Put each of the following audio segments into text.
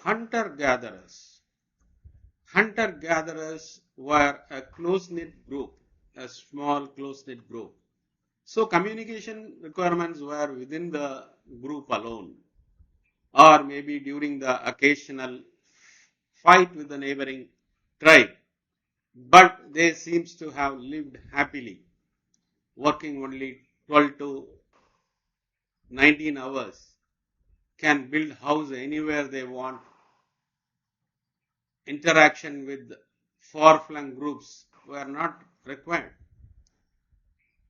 hunter-gatherers. Hunter-gatherers were a close-knit group, a small close-knit group. So communication requirements were within the group alone, or maybe during the occasional fight with the neighboring tribe. But they seems to have lived happily, working only 12 to 19 hours, can build house anywhere they want. Interaction with far-flung groups were not required.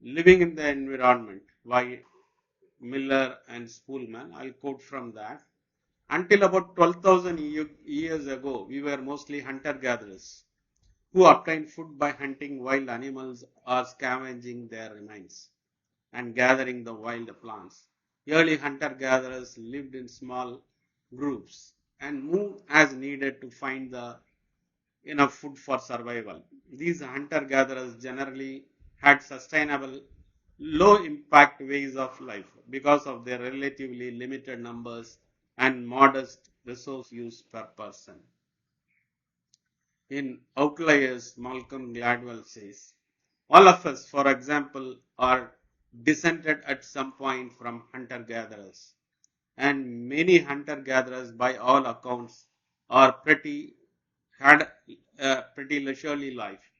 Living in the environment by Miller and Spoolman, I'll quote from that. Until about 12,000 years ago, we were mostly hunter-gatherers who obtained food by hunting wild animals or scavenging their remains and gathering the wild plants. Early hunter-gatherers lived in small groups and moved as needed to find the enough food for survival. These hunter-gatherers generally had sustainable, low-impact ways of life because of their relatively limited numbers and modest resource use per person. In Outliers, Malcolm Gladwell says, all of us, for example, are descended at some point from hunter-gatherers, and many hunter-gatherers, by all accounts, had a pretty leisurely life.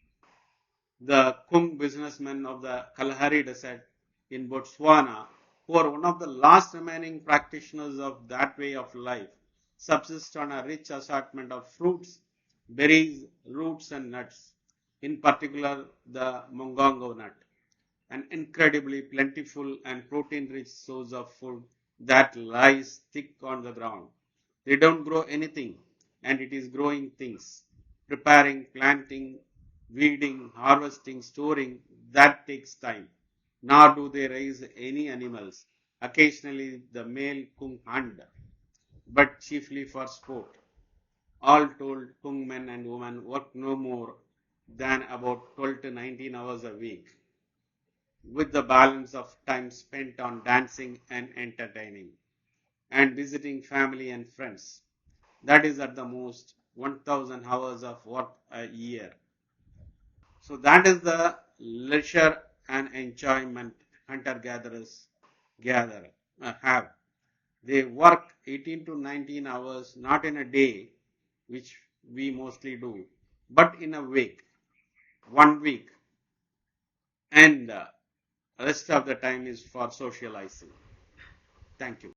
The Kung businessmen of the Kalahari Desert in Botswana, who are one of the last remaining practitioners of that way of life, subsist on a rich assortment of fruits, berries, roots, and nuts, in particular the mongongo nut, an incredibly plentiful and protein-rich source of food that lies thick on the ground. They don't grow anything, and it is growing things. Preparing, planting, weeding, harvesting, storing, that takes time. Nor do they raise any animals. Occasionally the male kung hunt, but chiefly for sport. All told, Kung men and women work no more than about 12 to 19 hours a week, with the balance of time spent on dancing and entertaining and visiting family and friends. That is at the most 1000 hours of work a year. So that is the leisure and enjoyment hunter-gatherers have. They work 18 to 19 hours, not in a day, which we mostly do, but in a week, 1 week, and rest of the time is for socializing. Thank you.